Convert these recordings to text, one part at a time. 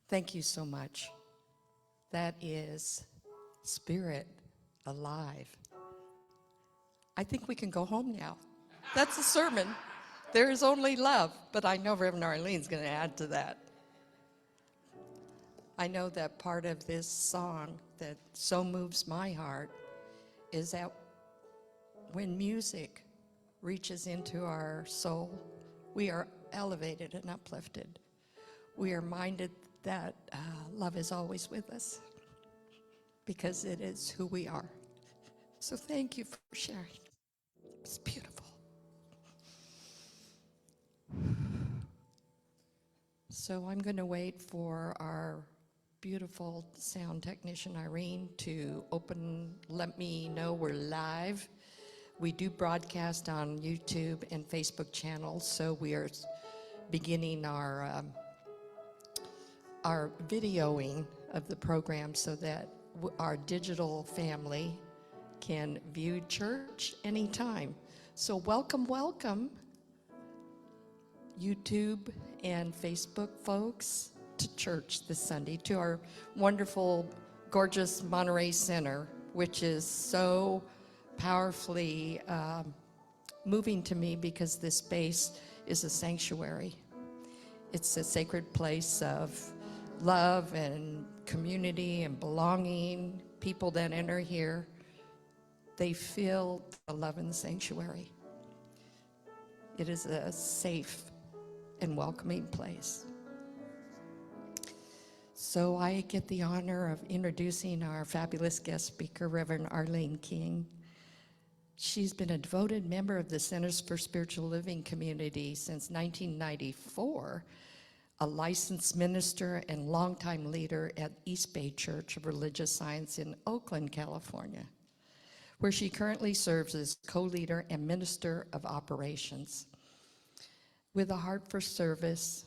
Thank you so much. That is Spirit Alive. I think we can go home now. That's a sermon. There is only love, but I know Reverend Arlene's going to add to that. I know that part of this song that so moves my heart is that when music reaches into our soul, we are elevated and uplifted. We are minded that love is always with us because it is who we are. So thank you for sharing. It's beautiful. So I'm going to wait for our beautiful sound technician, Irene, to let me know we're live. We do broadcast on YouTube and Facebook channels, so we are beginning our videoing of the program so that our digital family can view church anytime. So welcome, welcome, YouTube and Facebook folks, to church this Sunday, to our wonderful, gorgeous Monterey Center, which is so powerfully moving to me because this space is a sanctuary. It's a sacred place of love and community and belonging. People that enter here, they feel the love in the sanctuary. It is a safe and welcoming place. So I get the honor of introducing our fabulous guest speaker, Reverend Arlene King. She's been a devoted member of the Centers for Spiritual Living community since 1994, a licensed minister and longtime leader at East Bay Church of Religious Science in Oakland, California, where she currently serves as co-leader and minister of operations. With a heart for service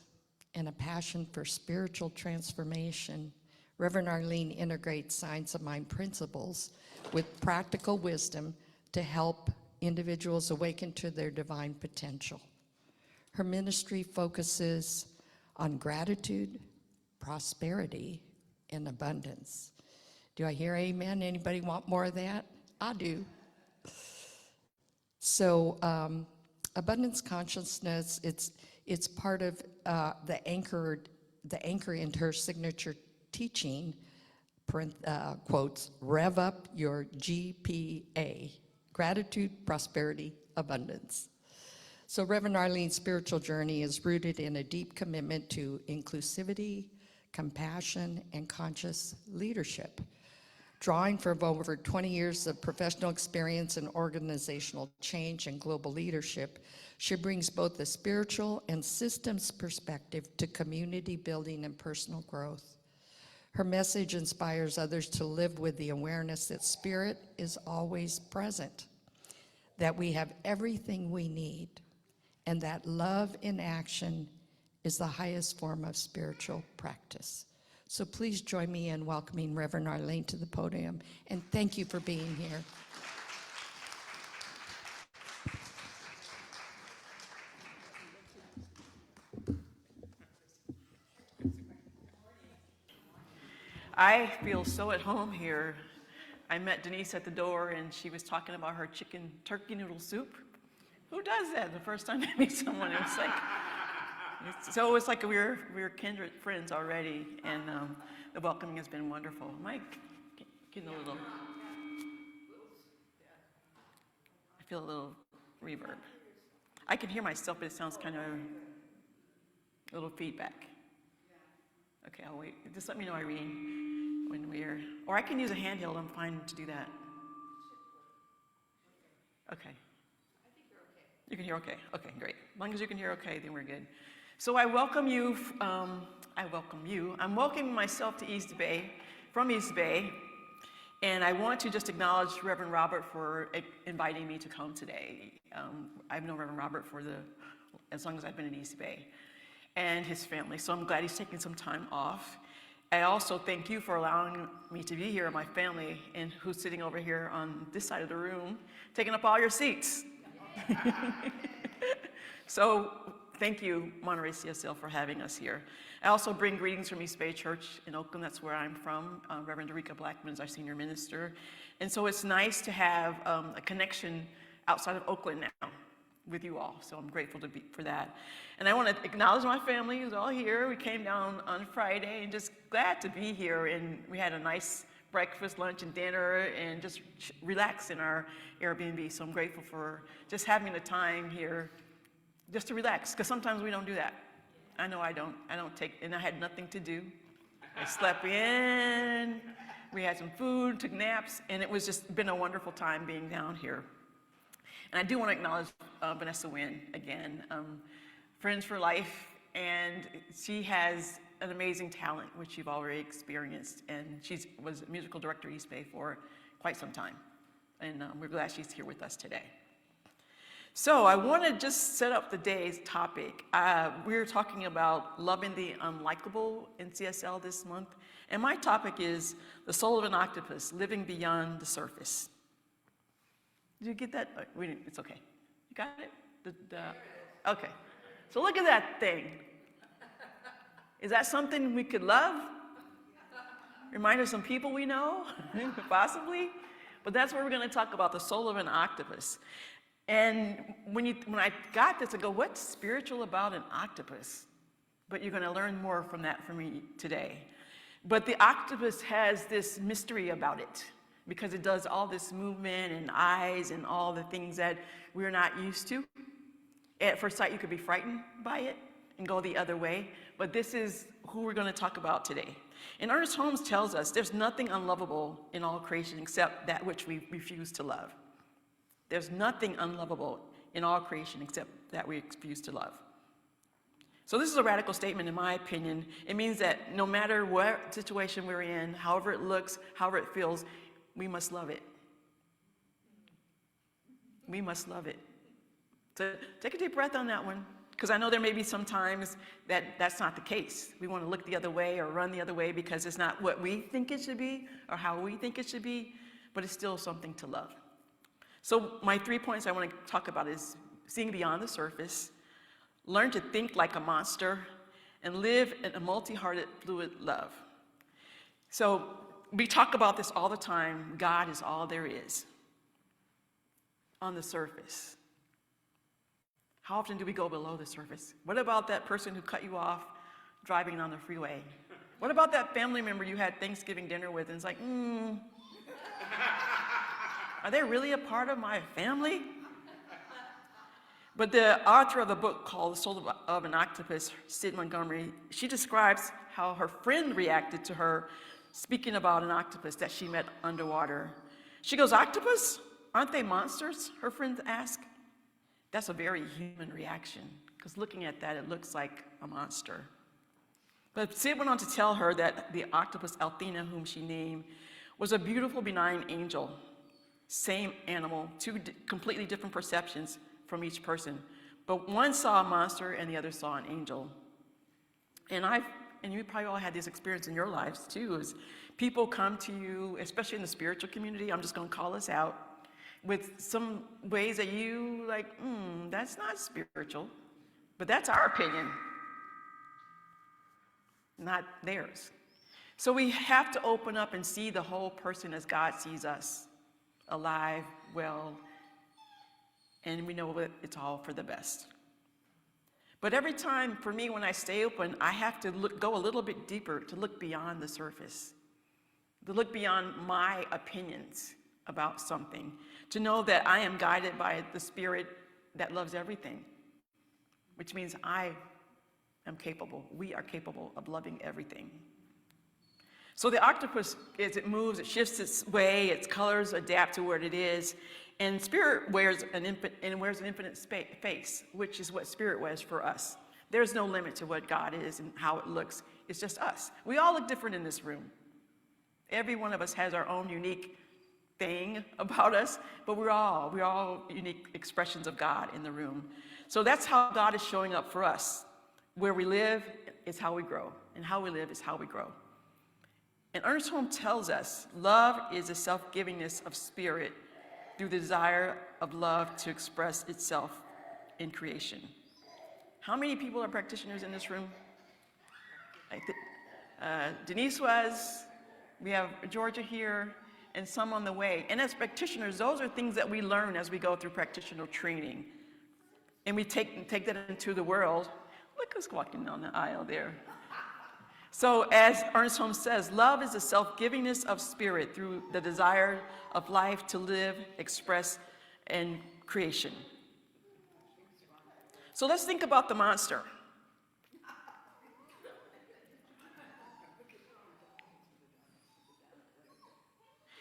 and a passion for spiritual transformation, Reverend Arlene integrates science of mind principles with practical wisdom to help individuals awaken to their divine potential. Her ministry focuses on gratitude, prosperity, and abundance. Do I hear amen? Anybody want more of that? I do. So abundance consciousness, it's part of the anchor into her signature teaching, quotes, rev up your GPA, gratitude, prosperity, abundance. So Reverend Arlene's spiritual journey is rooted in a deep commitment to inclusivity, compassion, and conscious leadership. Drawing from over 20 years of professional experience in organizational change and global leadership, she brings both a spiritual and systems perspective to community building and personal growth. Her message inspires others to live with the awareness that spirit is always present, that we have everything we need, and that love in action is the highest form of spiritual practice. So please join me in welcoming Reverend Arlene to the podium, and thank you for being here. I feel so at home here. I met Denise at the door and she was talking about her chicken turkey noodle soup. Who does that the first time I meet someone? It's like we're kindred friends already, and the welcoming has been wonderful. Mike, getting a little, I feel a little reverb. I can hear myself, but it sounds kind of a little feedback. Okay, I'll wait. Just let me know, Irene, when we're, or I can use a handheld. I'm fine to do that. Okay. You can hear okay? Okay, great. As long as you can hear okay, then we're good. So I welcome you, I'm welcoming myself to East Bay, from East Bay, and I want to just acknowledge Reverend Robert for inviting me to come today. I've known Reverend Robert as long as I've been in East Bay, and his family, so I'm glad he's taking some time off. I also thank you for allowing me to be here, and my family, and who's sitting over here on this side of the room, taking up all your seats. So thank you, Monterey CSL, for having us here. I also bring greetings from East Bay Church in Oakland. That's where I'm from. Reverend Derica Blackman is our senior minister. And so it's nice to have a connection outside of Oakland now with you all. So I'm grateful for that. And I want to acknowledge my family who's all here. We came down on Friday and just glad to be here. And we had a nice breakfast, lunch, and dinner, and just relax in our Airbnb. So I'm grateful for just having the time here just to relax, because sometimes we don't do that. I know I don't take, and I had nothing to do. I slept in, we had some food, took naps, and it was just been a wonderful time being down here. And I do want to acknowledge Vanessa Wynn again, friends for life, and she has an amazing talent, which you've already experienced, and she was musical director at East Bay for quite some time, and we're glad she's here with us today. So I want to just set up the day's topic. We're talking about loving the unlikable in CSL this month, and my topic is the soul of an octopus, living beyond the surface. Did you get that? It's okay. You got it? Okay. So look at that thing. Is that something we could love? Remind us of some people we know, possibly? But that's what we're going to talk about, the soul of an octopus. And when I got this, I go, what's spiritual about an octopus? But you're going to learn more from that from me today. But the octopus has this mystery about it, because it does all this movement and eyes and all the things that we're not used to. At first sight, you could be frightened by it and go the other way. But this is who we're going to talk about today. And Ernest Holmes tells us there's nothing unlovable in all creation except that which we refuse to love. There's nothing unlovable in all creation except that we refuse to love. So this is a radical statement, in my opinion. It means that no matter what situation we're in, however it looks, however it feels, we must love it. We must love it. So take a deep breath on that one, because I know there may be some times that that's not the case. We want to look the other way or run the other way because it's not what we think it should be or how we think it should be, but it's still something to love. So my 3 points I want to talk about is seeing beyond the surface, learn to think like a monster, and live in a multi-hearted, fluid love. So we talk about this all the time. God is all there is on the surface. How often do we go below the surface? What about that person who cut you off driving on the freeway? What about that family member you had Thanksgiving dinner with and it's like, are they really a part of my family? But the author of a book called The Soul of an Octopus, Sid Montgomery, she describes how her friend reacted to her speaking about an octopus that she met underwater. She goes, "Octopus? Aren't they monsters?" her friend asked. That's a very human reaction, because looking at that, it looks like a monster. But Sid went on to tell her that the octopus Althena, whom she named, was a beautiful, benign angel. Same animal, two completely different perceptions from each person. But one saw a monster and the other saw an angel. And you probably all had this experience in your lives too, is people come to you, especially in the spiritual community, I'm just gonna call us out, with some ways that you like, that's not spiritual, but that's our opinion, not theirs. So we have to open up and see the whole person as God sees us, alive, well, and we know that it's all for the best. But every time, for me, when I stay open, I have to go a little bit deeper, to look beyond the surface, to look beyond my opinions about something, to know that I am guided by the Spirit that loves everything, which means I am capable, we are capable of loving everything. So the octopus, as it moves, it shifts its way, its colors adapt to where it is, and Spirit wears an infinite face, which is what Spirit wears for us. There's no limit to what God is and how it looks. It's just us. We all look different in this room. Every one of us has our own unique thing about us, but we're all unique expressions of God in the room. So that's how God is showing up for us. Where we live is how we grow, and how we live is how we grow. And Ernest Holmes tells us love is a self-givingness of spirit through the desire of love to express itself in creation. How many people are practitioners in this room? Denise was, we have Georgia here, and some on the way. And as practitioners, those are things that we learn as we go through practitioner training. And we take that into the world. Look who's walking down the aisle there. So as Ernest Holmes says, love is the self-givingness of spirit through the desire of life to live, express, and creation. So let's think about the monster.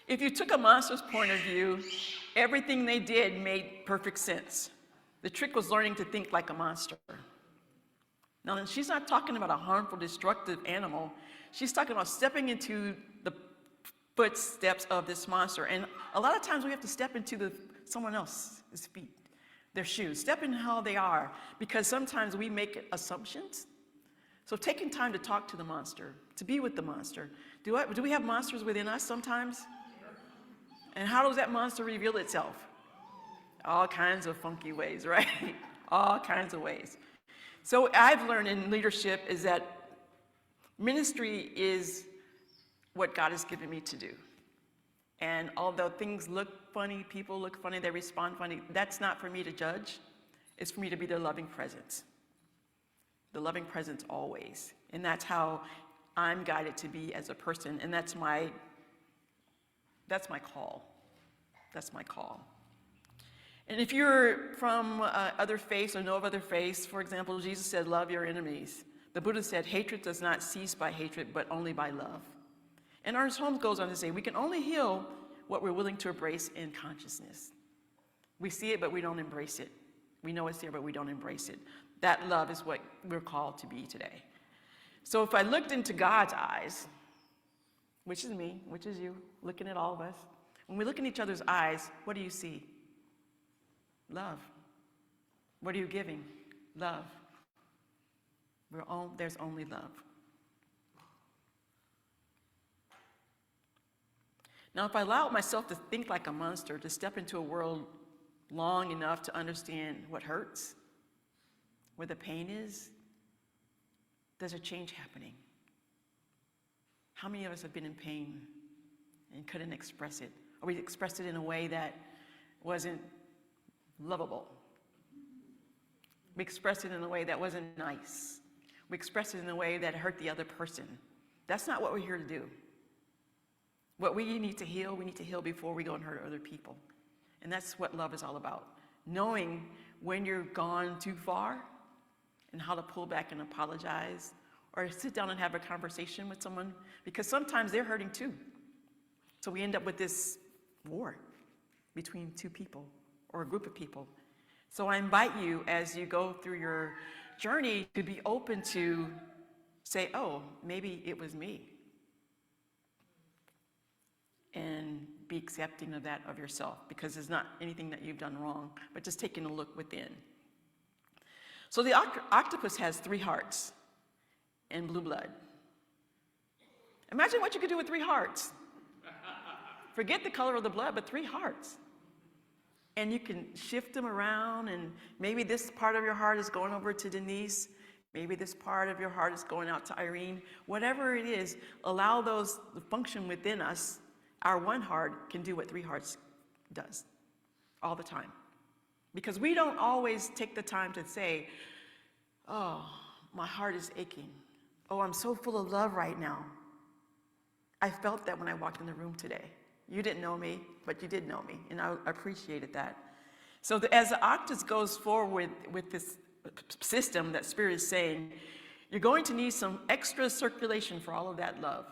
If you took a monster's point of view, everything they did made perfect sense. The trick was learning to think like a monster. Now, she's not talking about a harmful, destructive animal. She's talking about stepping into the footsteps of this monster. And a lot of times we have to step into someone else's feet, their shoes, step in how they are, because sometimes we make assumptions. So taking time to talk to the monster, to be with the monster. Do we have monsters within us sometimes? And how does that monster reveal itself? All kinds of funky ways, right? All kinds of ways. So I've learned in leadership is that ministry is what God has given me to do. And although things look funny, people look funny, they respond funny, that's not for me to judge. It's for me to be their loving presence. The loving presence always. And that's how I'm guided to be as a person. And that's my call. That's my call. And if you're from other faiths or know of other faiths, for example, Jesus said, love your enemies. The Buddha said, hatred does not cease by hatred, but only by love. And Ernest Holmes goes on to say, we can only heal what we're willing to embrace in consciousness. We see it, but we don't embrace it. We know it's there, but we don't embrace it. That love is what we're called to be today. So if I looked into God's eyes, which is me, which is you, looking at all of us, when we look in each other's eyes, what do you see? Love. What are you giving? Love. There's only love. Now, if I allow myself to think like a monster, to step into a world long enough to understand what hurts, where the pain is, there's a change happening. How many of us have been in pain and couldn't express it? Or we expressed it in a way that wasn't lovable. We expressed it in a way that wasn't nice. We expressed it in a way that hurt the other person. That's not what we're here to do. What we need to heal before we go and hurt other people. And that's what love is all about. Knowing when you're gone too far and how to pull back and apologize or sit down and have a conversation with someone, because sometimes they're hurting too. So we end up with this war between two people or a group of people. So I invite you as you go through your journey to be open to say, oh, maybe it was me. And be accepting of that of yourself, because there's not anything that you've done wrong, but just taking a look within. So the octopus has 3 hearts and blue blood. Imagine what you could do with 3 hearts. Forget the color of the blood, but 3 hearts. And you can shift them around, and maybe this part of your heart is going over to Denise. Maybe this part of your heart is going out to Irene. Whatever it is, allow those to function within us. Our one heart can do what 3 hearts does all the time. Because we don't always take the time to say, oh, my heart is aching. Oh, I'm so full of love right now. I felt that when I walked in the room today. You didn't know me, but you did know me, and I appreciated that. So as the octopus goes forward with this system that Spirit is saying, you're going to need some extra circulation for all of that love.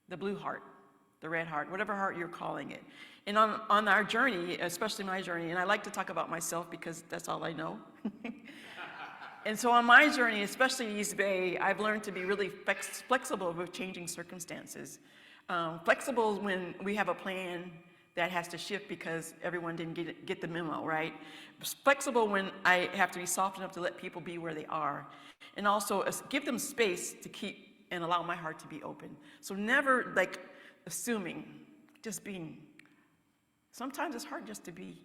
The blue heart, the red heart, whatever heart you're calling it. And on our journey, especially my journey, and I like to talk about myself because that's all I know. And so on my journey, especially in East Bay, I've learned to be really flexible with changing circumstances. Flexible when we have a plan that has to shift because everyone didn't get the memo, right? Flexible when I have to be soft enough to let people be where they are. And also give them space to keep and allow my heart to be open. So never like assuming, just being. Sometimes it's hard just to be.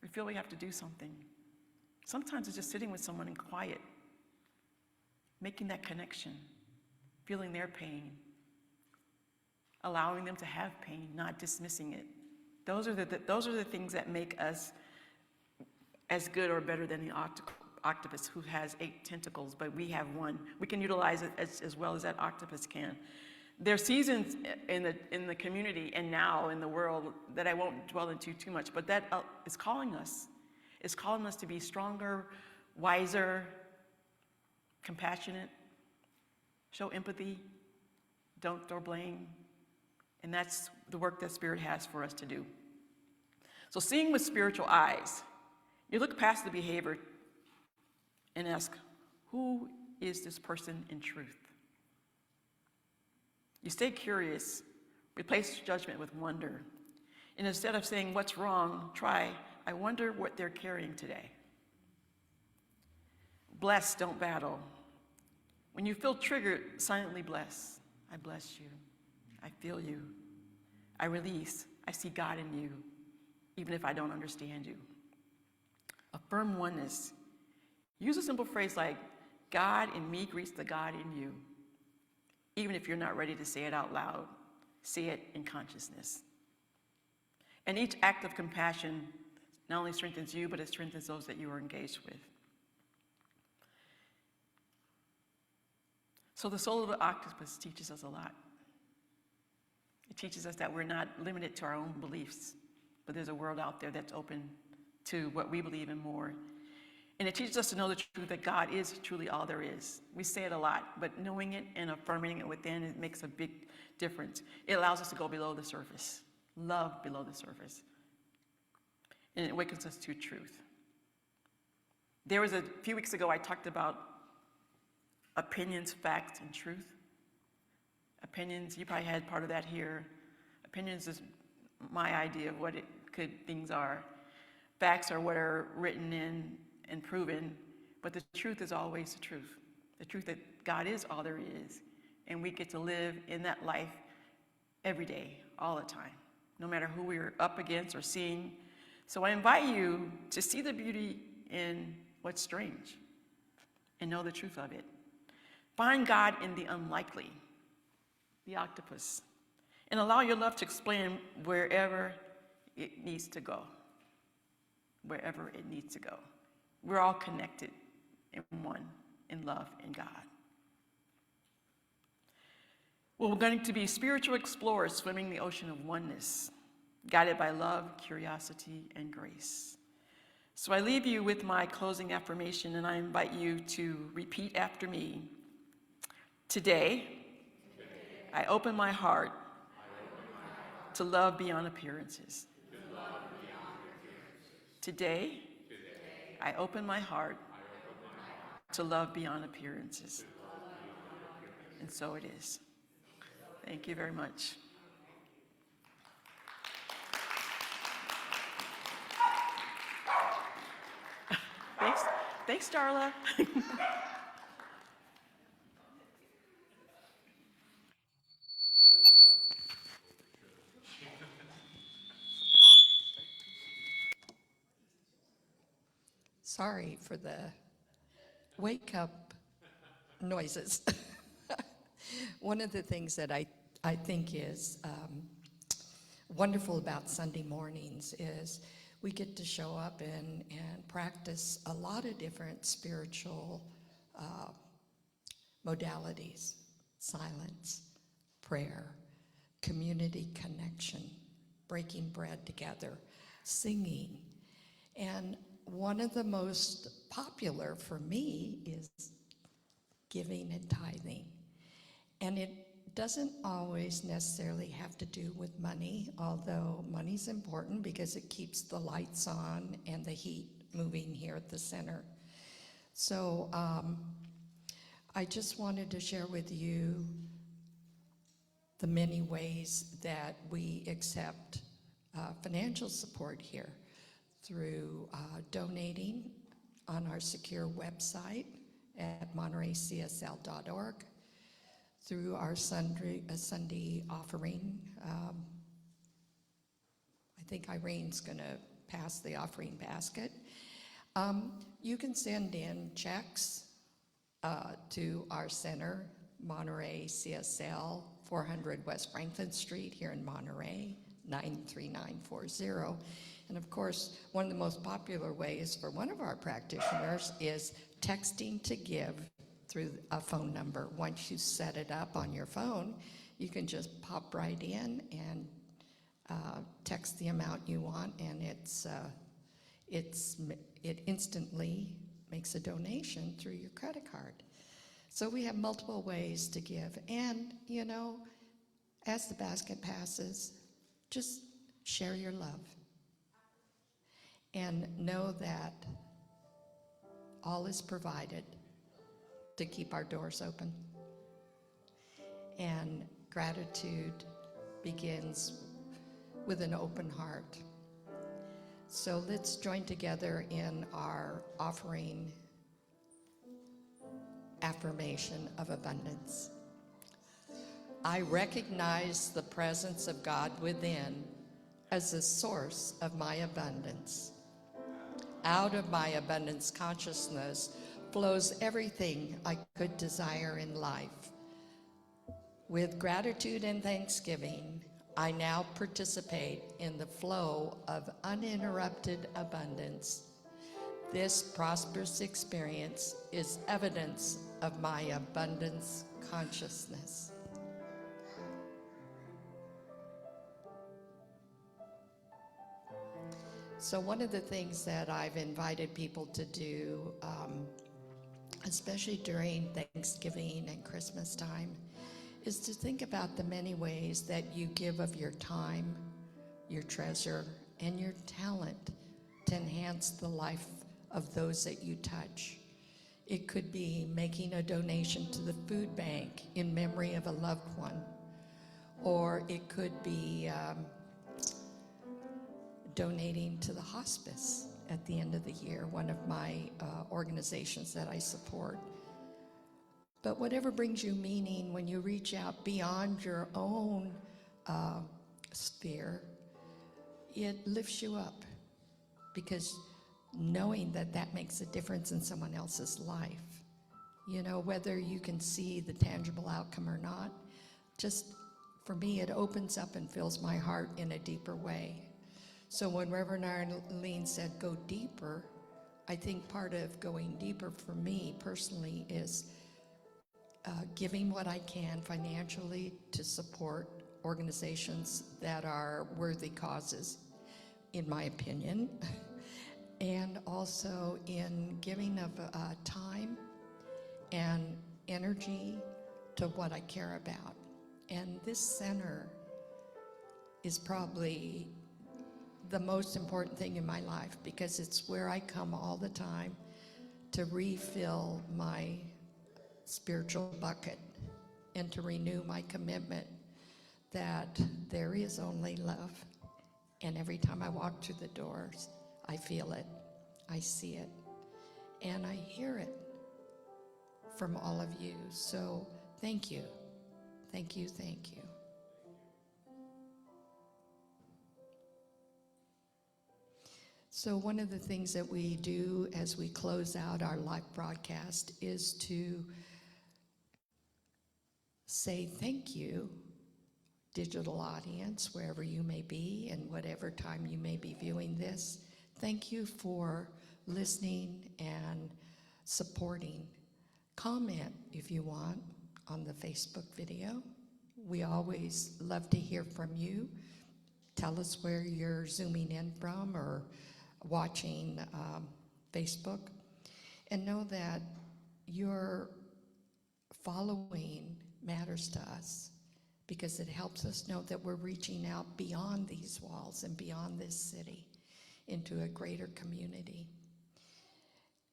We feel we have to do something. Sometimes it's just sitting with someone in quiet, making that connection, feeling their pain, allowing them to have pain, not dismissing it. Those are the things that make us as good or better than the octopus who has 8 tentacles, but we have 1. We can utilize it as well as that octopus can. There are seasons in the community and now in the world that I won't dwell into too much, but that is calling us. It's calling us to be stronger, wiser, compassionate, show empathy, don't throw blame. And that's the work that Spirit has for us to do. So seeing with spiritual eyes, you look past the behavior and ask, who is this person in truth? You stay curious, replace judgment with wonder. And instead of saying, what's wrong, try, I wonder what they're carrying today. Bless, don't battle. When you feel triggered, silently bless. I bless you. I feel you. I release. I see God in you, even if I don't understand you. Affirm oneness. Use a simple phrase like, God in me greets the God in you. Even if you're not ready to say it out loud, say it in consciousness. And each act of compassion not only strengthens you, but it strengthens those that you are engaged with. So the soul of the octopus teaches us a lot. It teaches us that we're not limited to our own beliefs, but there's a world out there that's open to what we believe in more. And it teaches us to know the truth that God is truly all there is. We say it a lot, but knowing it and affirming it within, it makes a big difference. It allows us to go below the surface, love below the surface. And it awakens us to truth. There was a few weeks ago, I talked about opinions, facts, and truth. Opinions, you probably had part of that here. Opinions is my idea of what things are. Facts are what are written in and proven, but the truth is always the truth. The truth that God is all there is, and we get to live in that life every day, all the time, no matter who we're up against or seeing. So I invite you to see the beauty in what's strange and know the truth of it. Find God in the unlikely, the octopus, and allow your love to explain wherever it needs to go. Wherever it needs to go. We're all connected in one, in love, in God. Well, we're going to be spiritual explorers swimming the ocean of oneness, guided by love, curiosity, and grace. So I leave you with my closing affirmation, and I invite you to repeat after me. Today, I open my heart to love beyond appearances. Today, I open my heart to love beyond appearances. And so it is. Thank you very much. Thanks, Darla. Sorry for the wake up noises. One of the things that I think is wonderful about Sunday mornings is we get to show up and practice a lot of different spiritual modalities: silence, prayer, community connection, breaking bread together, singing. And one of the most popular for me is giving and tithing. And it doesn't always necessarily have to do with money, although money's important because it keeps the lights on and the heat moving here at the center. So I just wanted to share with you the many ways that we accept financial support here through donating on our secure website at montereycsl.org, through our Sunday offering. I think Irene's going to pass the offering basket. You can send in checks to our center, Monterey CSL, 400 West Franklin Street here in Monterey, 93940. And of course, one of the most popular ways for one of our practitioners is texting to give through a phone number. Once you set it up on your phone, you can just pop right in and text the amount you want, and it instantly makes a donation through your credit card. So we have multiple ways to give. And, you know, as the basket passes, just share your love. And know that all is provided to keep our doors open. And gratitude begins with an open heart. So let's join together in our offering affirmation of abundance. I recognize the presence of God within as the source of my abundance. Out of my abundance consciousness flows everything I could desire in life. With gratitude and thanksgiving, I now participate in the flow of uninterrupted abundance. This prosperous experience is evidence of my abundance consciousness. So one of the things that I've invited people to do, especially during Thanksgiving and Christmas time, is to think about the many ways that you give of your time, your treasure, and your talent to enhance the life of those that you touch. It could be making a donation to the food bank in memory of a loved one, or it could be donating to the hospice at the end of the year, one of my organizations that I support. But whatever brings you meaning, when you reach out beyond your own sphere, it lifts you up, because knowing that that makes a difference in someone else's life, you know, whether you can see the tangible outcome or not, just for me, it opens up and fills my heart in a deeper way. So when Reverend Arlene said go deeper, I think part of going deeper for me personally is giving what I can financially to support organizations that are worthy causes, in my opinion, and also in giving of time and energy to what I care about. And this center is probably the most important thing in my life, because it's where I come all the time to refill my spiritual bucket and to renew my commitment that there is only love. And every time I walk through the doors, I feel it, I see it, and I hear it from all of you. So thank you, thank you, thank you. So one of the things that we do as we close out our live broadcast is to say thank you, digital audience, wherever you may be and whatever time you may be viewing this. Thank you for listening and supporting. Comment if you want on the Facebook video. We always love to hear from you. Tell us where you're zooming in from or watching Facebook. And know that your following matters to us, because it helps us know that we're reaching out beyond these walls and beyond this city into a greater community.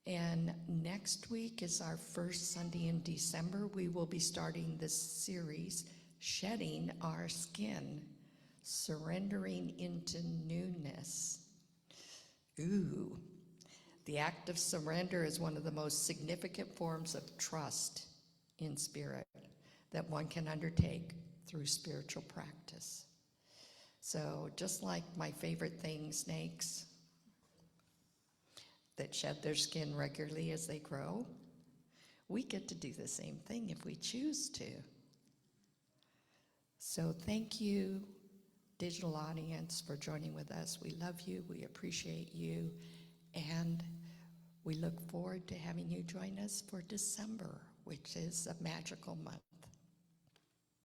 And next week is our first Sunday in December. We will be starting this series, Shedding Our Skin, Surrendering into Newness. Ooh, the act of surrender is one of the most significant forms of trust in spirit that one can undertake through spiritual practice. So just like my favorite thing, snakes, that shed their skin regularly as they grow. We get to do the same thing if we choose to. So thank you, digital audience, for joining with us. We love you, we appreciate you, and we look forward to having you join us for December, which is a magical month.